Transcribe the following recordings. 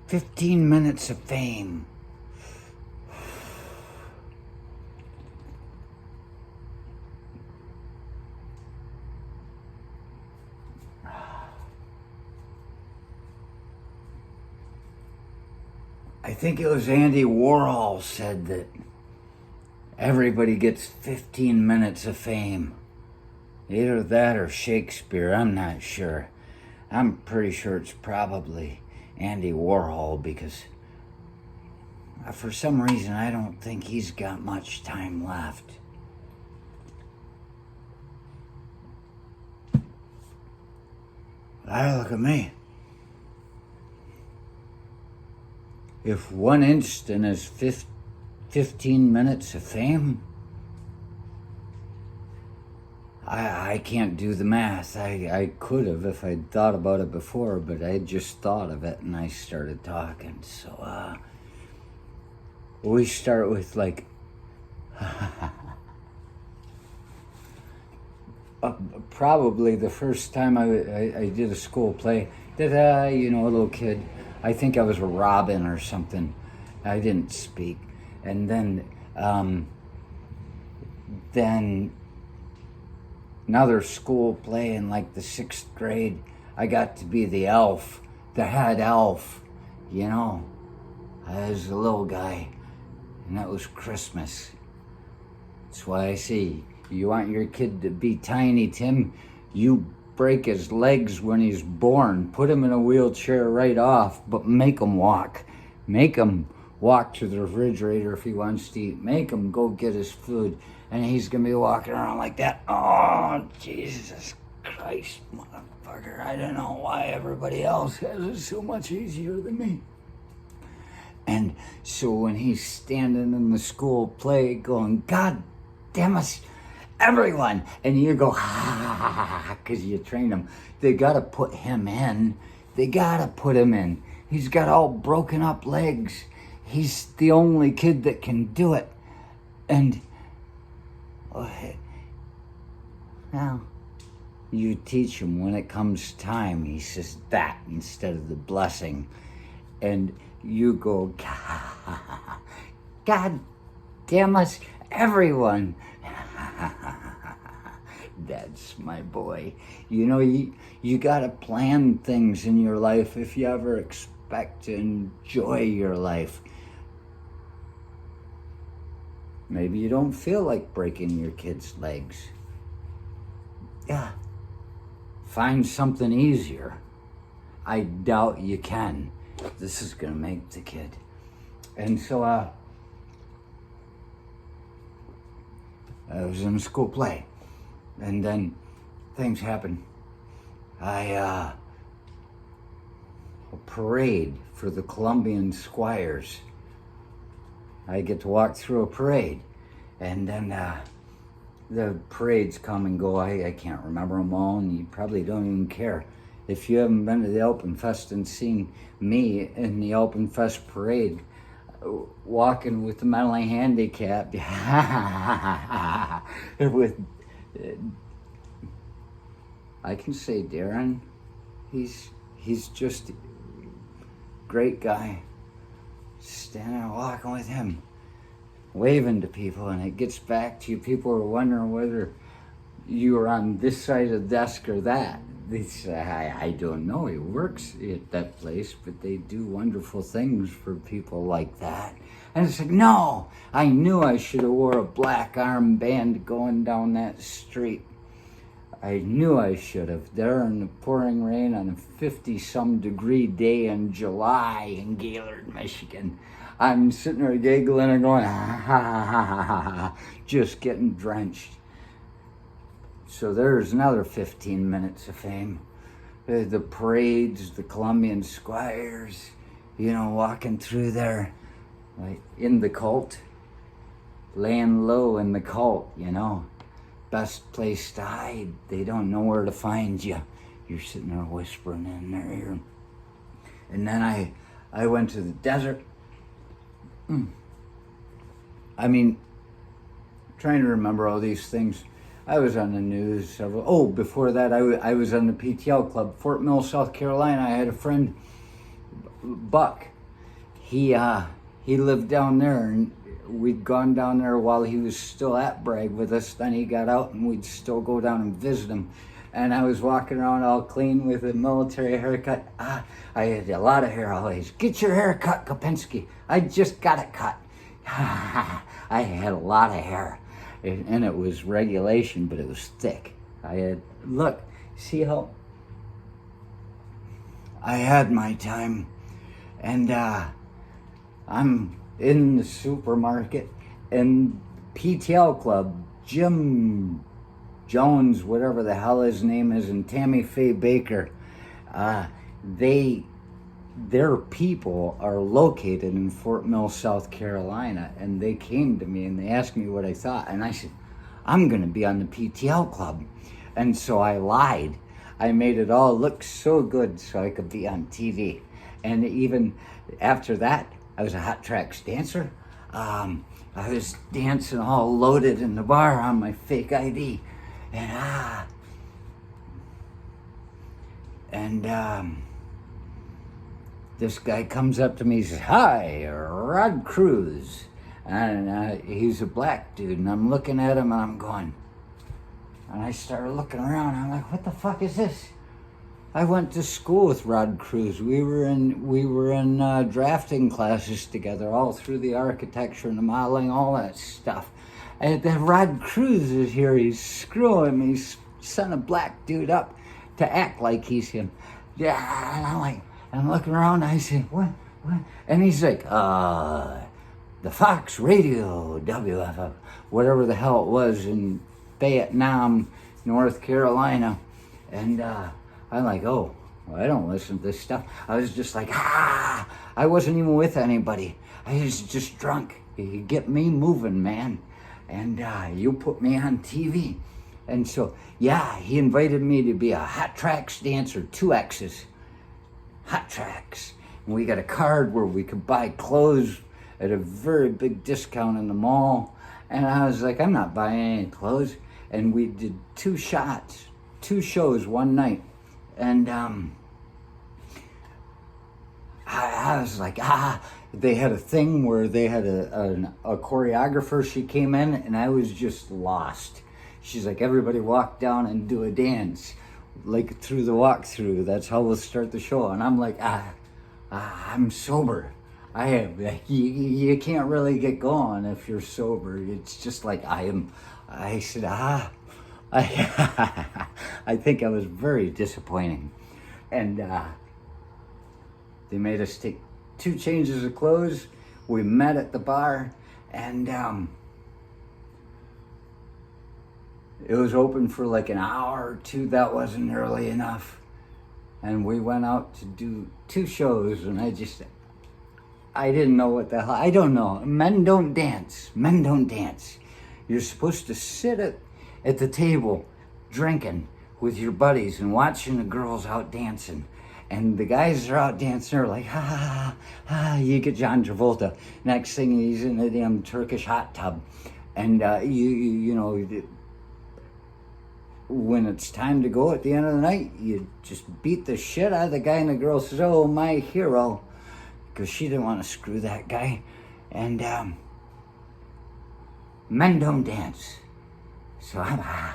15 minutes of fame. I think it was Andy Warhol said that everybody gets 15 minutes of fame. Either that or Shakespeare, I'm not sure. I'm pretty sure it's probably Andy Warhol because for some reason I don't think he's got much time left. Look at me. If 1 instant is 15 minutes of fame, I can't do the math. I could have if I'd thought about it before, but I just thought of it and I started talking. So, we start with like, probably the first time I did a school play, a little kid. I think I was a Robin or something. I didn't speak. And then another school play in like the 6th grade, I got to be the elf, the head elf, I was a little guy, and that was Christmas. That's why I say, you want your kid to be tiny, Tim? You break his legs when he's born, put him in a wheelchair right off, but make him walk. Make him walk to the refrigerator if he wants to eat. Make him go get his food, and he's gonna be walking around like that. Oh, Jesus Christ, motherfucker. I don't know why everybody else has it so much easier than me. And so when he's standing in the school play going, God damn us, everyone, and you go, because you train him. They gotta put him in. He's got all broken up legs. He's the only kid that can do it. And now you teach him when it comes time, he says that instead of the blessing. And you go, God damn us, everyone. That's my boy. You gotta plan things in your life if you ever expect to enjoy your life. Maybe you don't feel like breaking your kid's legs. Yeah. Find something easier. I doubt you can. This is gonna make the kid. And so, I was in a school play, and then things happen. A parade for the Colombian Squires. I get to walk through a parade, and then the parades come and go. I can't remember them all, and you probably don't even care. If you haven't been to the Alpenfest and seen me in the Alpenfest parade, walking with the mentally handicapped, with, I can say Darren, he's just a great guy. Standing and walking with him, waving to people, and it gets back to you. People are wondering whether you are on this side of the desk or that. They say, I don't know, he works at that place, but they do wonderful things for people like that. And it's like, no, I knew I should have wore a black armband going down that street. I knew I should have. There in the pouring rain on a 50-some degree day in July in Gaylord, Michigan. I'm sitting there giggling and going, just getting drenched. So there's another 15 minutes of fame. The parades, the Colombian Squires, walking through there, like in the cult, laying low in the cult, best place to hide. They don't know where to find you. You're sitting there whispering in their ear. And then I went to the desert. I mean, trying to remember all these things. I was on the news several. Oh, before that, I was on the PTL club, Fort Mill, South Carolina. I had a friend, Buck. He lived down there, and we'd gone down there while he was still at Bragg with us. Then he got out, and we'd still go down and visit him. And I was walking around all clean with a military haircut. I had a lot of hair always. Get your hair cut, Kopinski. I just got it cut. I had a lot of hair, and it was regulation, but it was thick. Look, see how I had my time, and I'm in the supermarket, and PTL Club, Jim Jones, whatever the hell his name is, and Tammy Faye Baker, their people are located in Fort Mill, South Carolina, and they came to me and they asked me what I thought, and I said, I'm going to be on the PTL Club. And so I lied. I made it all look so good so I could be on TV. And even after that, I was a Hot Tracks dancer. I was dancing all loaded in the bar on my fake ID. And this guy comes up to me, he says, hi, Rod Cruz. And he's a black dude, and I'm looking at him and I'm going, and I started looking around, I'm like, what the fuck is this? I went to school with Rod Cruz. We were in drafting classes together all through the architecture and the modeling, all that stuff. And then Rod Cruz is here, he's screwing me, he's sent a black dude up to act like he's him. Yeah, and I'm like, I'm looking around, and I say, what? And he's like, the Fox Radio, WFF, whatever the hell it was in Vietnam, North Carolina. And I'm like, oh, well, I don't listen to this stuff. I was just like, I wasn't even with anybody. I was just drunk. You get me moving, man. And you put me on TV. And so, yeah, he invited me to be a Hot Tracks dancer, 2 X's. Hot Tracks. And we got a card where we could buy clothes at a very big discount in the mall. And I was like, I'm not buying any clothes. And we did 2 shows one night. And I was like, they had a thing where they had a choreographer. She came in and I was just lost. She's like, everybody walk down and do a dance, like through the walkthrough. That's how we'll start the show. And I'm like, I'm sober. You can't really get going if you're sober. It's just like I said, I think I was very disappointing. And they made us take 2 changes of clothes. We met at the bar, and it was open for like an hour or 2. That wasn't early enough. And we went out to do 2 shows, and I didn't know what the hell. I don't know. Men don't dance. Men don't dance. You're supposed to sit at the table drinking with your buddies and watching the girls out dancing. And the guys are out dancing, they're like, you get John Travolta. Next thing he's in a damn Turkish hot tub. And you know, when it's time to go at the end of the night, you just beat the shit out of the guy, and the girl says, oh, my hero. Because she didn't want to screw that guy. And men don't dance. So I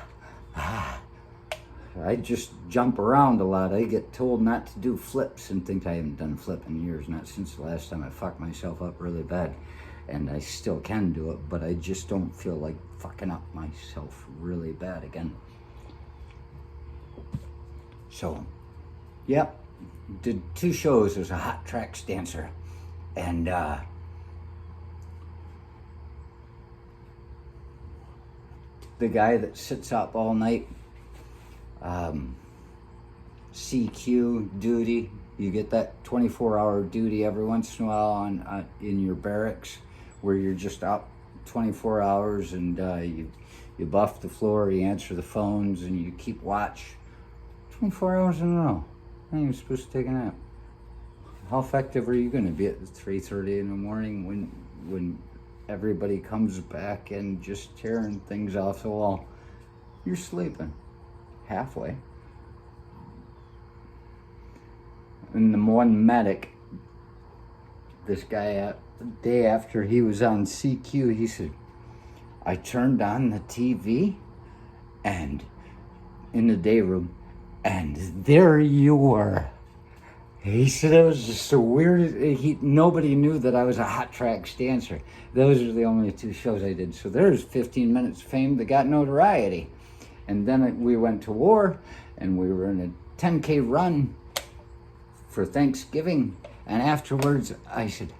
just jump around a lot. I get told not to do flips and things. I haven't done a flip in years, not since the last time I fucked myself up really bad. And I still can do it, but I just don't feel like fucking up myself really bad again. So, yep, did 2 shows as a Hot Tracks dancer. And the guy that sits up all night, CQ duty, you get that 24-hour duty every once in a while in your barracks, where you're just up 24 hours and you buff the floor, you answer the phones, and you keep watch 24 hours in a row. I ain't even supposed to take a nap. how effective are you going to be at 3:30 in the morning when everybody comes back and just tearing things off the wall? You're sleeping halfway. And the one medic, this guy, the day after he was on CQ, he said, I turned on the TV and in the day room, and there you were. He said it was just the weirdest. Nobody knew that I was a Hot Tracks dancer. Those are the only 2 shows I did. So there's 15 minutes of fame that got notoriety. And then we went to war, and we were in a 10K run for Thanksgiving. And afterwards, I said,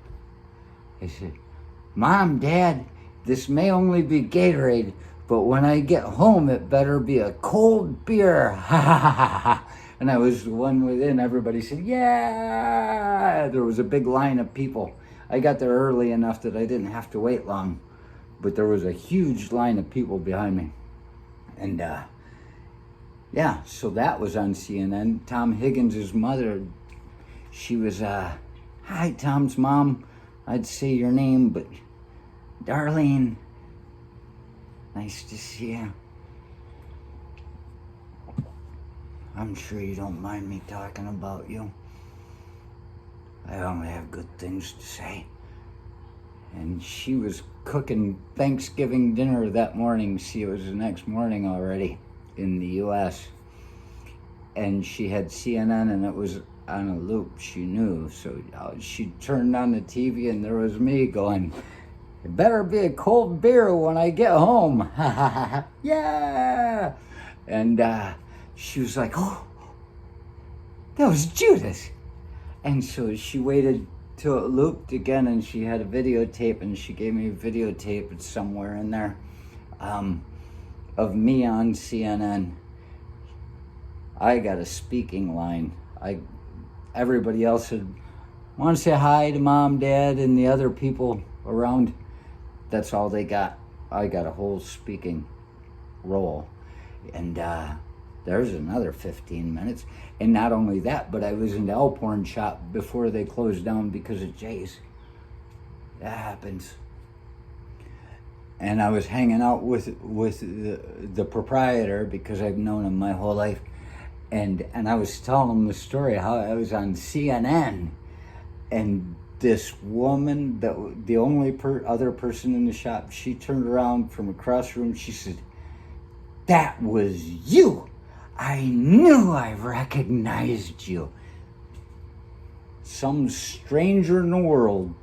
Mom, Dad, this may only be Gatorade, but when I get home, it better be a cold beer. Ha ha ha ha ha. And I was the one within. Everybody said, yeah. There was a big line of people. I got there early enough that I didn't have to wait long, but there was a huge line of people behind me. And yeah, so that was on CNN. Tom Higgins' mother, she was, hi, Tom's mom. I'd say your name, but Darlene, nice to see you. I'm sure you don't mind me talking about you. I only have good things to say. And she was cooking Thanksgiving dinner that morning. See, it was the next morning already in the U.S. And she had CNN and it was on a loop. She knew. So she turned on the TV and there was me going, it better be a cold beer when I get home. Yeah. And she was like, oh, that was Judas. And so she waited till it looped again, and she had a videotape, and she gave me a videotape. It's somewhere in there of me on CNN. I got a speaking line. Everybody else said, want to say hi to Mom, Dad, and the other people around. That's all they got. I got a whole speaking role. And there's another 15 minutes. And not only that, but I was in the Alporn shop before they closed down because of Jay's. That happens. And I was hanging out with the proprietor because I've known him my whole life. And I was telling him the story how I was on CNN. And this woman, the only other person in the shop, she turned around from across the room. She said, that was you. I knew I recognized you. Some stranger in the world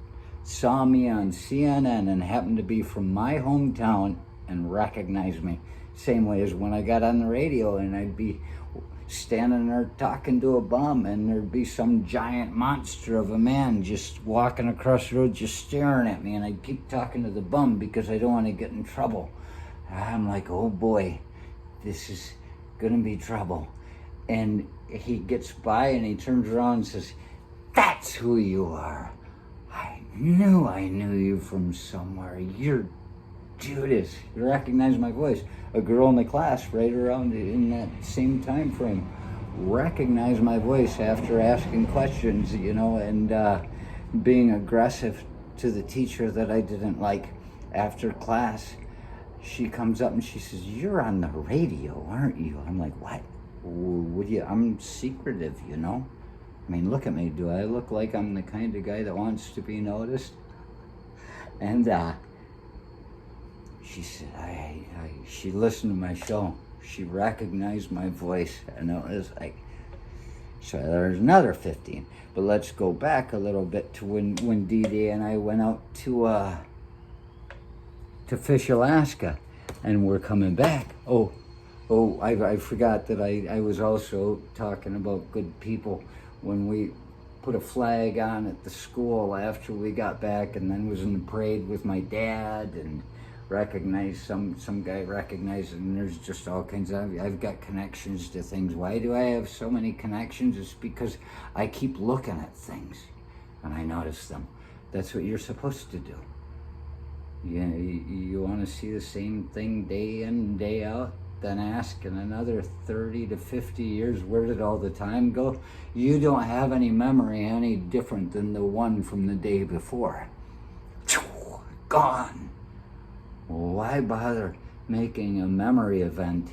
saw me on CNN and happened to be from my hometown and recognized me. Same way as when I got on the radio and I'd be standing there talking to a bum and there'd be some giant monster of a man just walking across the road just staring at me, and I'd keep talking to the bum because I don't want to get in trouble. I'm like, oh boy, this is gonna be trouble. And he gets by and he turns around and says, that's who you are. I knew you from somewhere. You're Judas. You recognize my voice. A girl in the class right around in that same time frame recognized my voice after asking questions, and being aggressive to the teacher that I didn't like. After class, she comes up and she says, you're on the radio, aren't you? I'm like, what? I'm secretive, I mean, look at me. Do I look like I'm the kind of guy that wants to be noticed? And she said, she listened to my show. She recognized my voice. And it was like, so there's another 15. But let's go back a little bit to when Dee and I went out to Fish, Alaska, and we're coming back. I forgot that I was also talking about good people when we put a flag on at the school after we got back, and then was in the parade with my dad and recognized some guy recognized, and there's just all kinds of, I've got connections to things. Why do I have so many connections? It's because I keep looking at things and I notice them. That's what you're supposed to do. You want to see the same thing day in, day out? then ask in another 30 to 50 years, where did all the time go? You don't have any memory any different than the one from the day before. Gone. Why bother making a memory event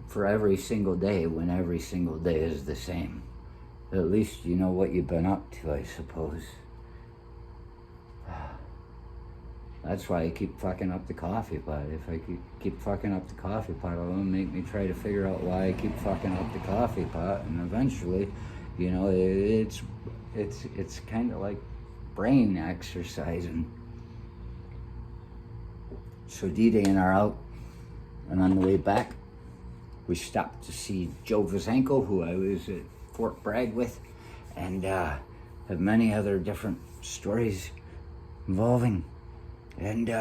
for every single day when every single day is the same? At least you know what you've been up to, I suppose. That's why I keep fucking up the coffee pot. If I keep fucking up the coffee pot, it'll make me try to figure out why I keep fucking up the coffee pot, and eventually, you know, it's kind of like brain exercising. So D-Day and I are out, and on the way back, we stopped to see Joe Vizenko, who I was at Fort Bragg with, and have many other different stories involving. And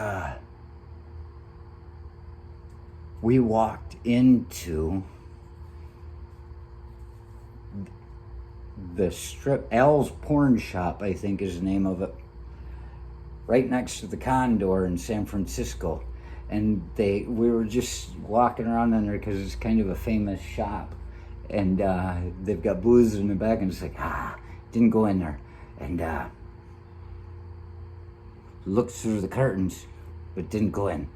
we walked into the strip, Al's Porn Shop, I think is the name of it, right next to the Condor in San Francisco. And we were just walking around in there because it's kind of a famous shop. And they've got booths in the back, and it's like, didn't go in there. And looked through the curtains, but didn't go in.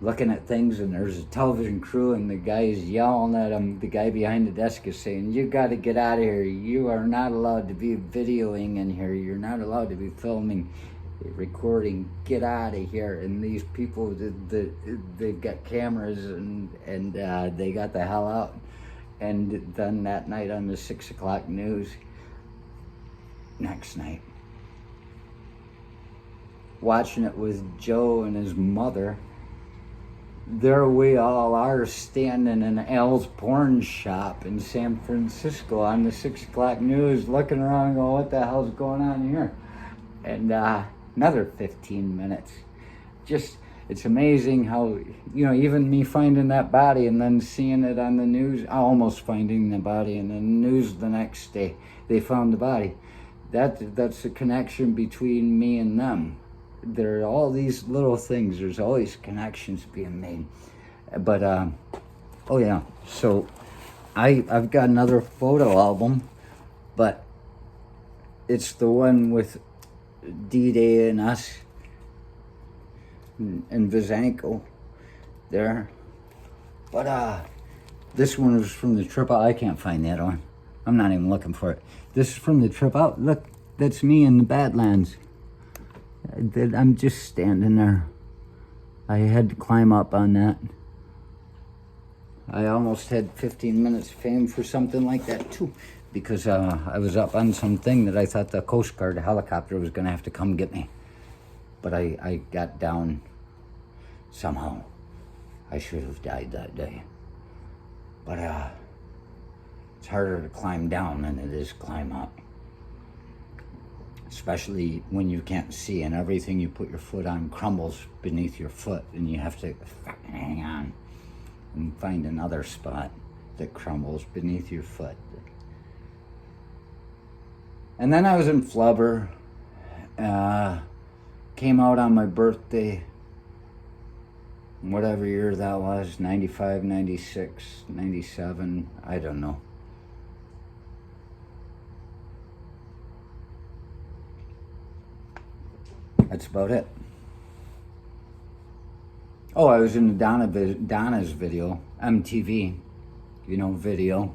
Looking at things, and there's a television crew, and the guy's yelling at him. The guy behind the desk is saying, "You got to get out of here. You are not allowed to be videoing in here. You're not allowed to be filming, recording. Get out of here." And these people, they've got cameras, and they got the hell out. And then that night on the 6 o'clock news, next night, watching it with Joe and his mother, there we all are standing in Al's Porn Shop in San Francisco on the 6 o'clock news, looking around and going, what the hell's going on here? And another 15 minutes. Just, it's amazing how, you know, even me finding that body and then seeing it on the news, almost finding the body in the news the next day, they found the body. That's the connection between me and them. There are all these little things. There's always connections being made. But, oh yeah, so I've got another photo album, but it's the one with D-Day and us and Vizenko there. But this one was from the trip out. I can't find that one. I'm not even looking for it. This is from the trip out. Look, that's me in the Badlands. I'm just standing there. I had to climb up on that. I almost had 15 minutes of fame for something like that too, because I was up on something that I thought the Coast Guard helicopter was gonna have to come get me. But I got down somehow. I should have died that day. But it's harder to climb down than it is climb up. Especially when you can't see and everything you put your foot on crumbles beneath your foot, and you have to fucking hang on and find another spot that crumbles beneath your foot. And then I was in Flubber, came out on my birthday, whatever year that was, 95, 96, 97, I don't know. That's about it. Oh, I was in the Donna's video, MTV, you know, video.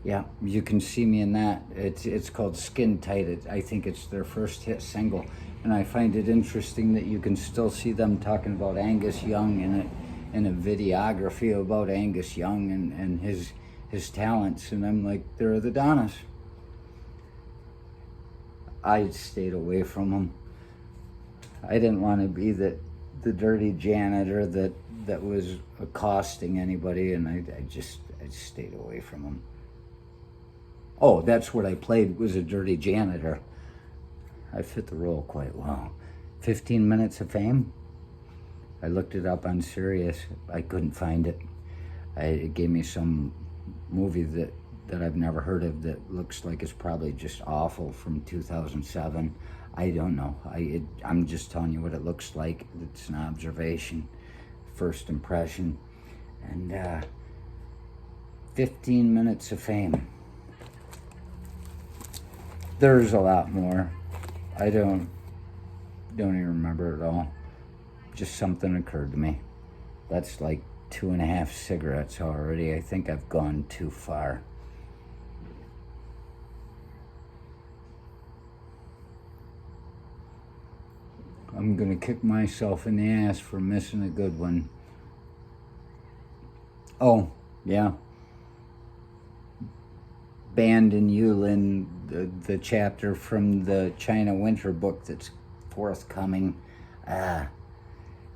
Yeah, you can see me in that. It's called Skin Tight. I think it's their first hit single. And I find it interesting that you can still see them talking about Angus Young in a videography about Angus Young and his talents. And I'm like, they're the Donnas. I stayed away from them. I didn't want to be the dirty janitor that was accosting anybody, and I just stayed away from them. Oh, that's what I played, was a dirty janitor. I fit the role quite well. 15 minutes of fame. I looked it up on Sirius. I couldn't find it. It gave me some movie that I've never heard of that looks like it's probably just awful from 2007. I don't know. I'm just telling you what it looks like. It's an observation, first impression. And 15 minutes of fame. There's a lot more. I don't even remember it all. Just something occurred to me. That's like 2.5 cigarettes already. I think I've gone too far. I'm gonna kick myself in the ass for missing a good one. Oh, yeah. Banned in Yulin, the chapter from the China Winter book that's forthcoming.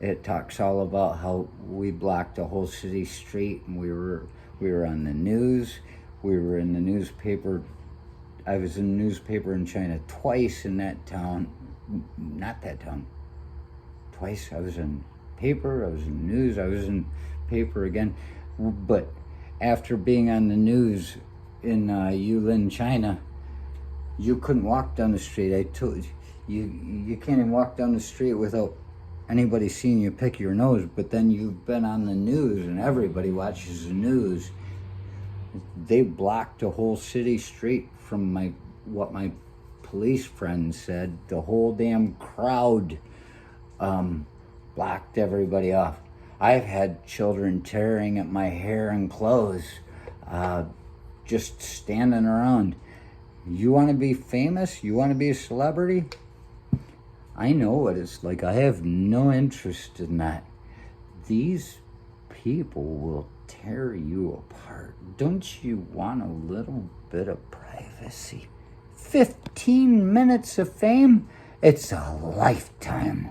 It talks all about how we blocked a whole city street, and we were on the news. We were in the newspaper. I was in the newspaper in China twice in that town. Not that town. Twice. I was in paper, I was in news, I was in paper again. But after being on the news in Yulin, China, you couldn't walk down the street. I told you, you can't even walk down the street without anybody seeing you pick your nose. But then you've been on the news, and everybody watches the news. They blocked a whole city street from what my police friend said. The whole damn crowd blocked everybody off. I've had children tearing at my hair and clothes, just standing around. You want to be famous? You want to be a celebrity? I know what it's like. I have no interest in that. These people will tear you apart. Don't you want a little bit of privacy? 15 minutes of fame? It's a lifetime.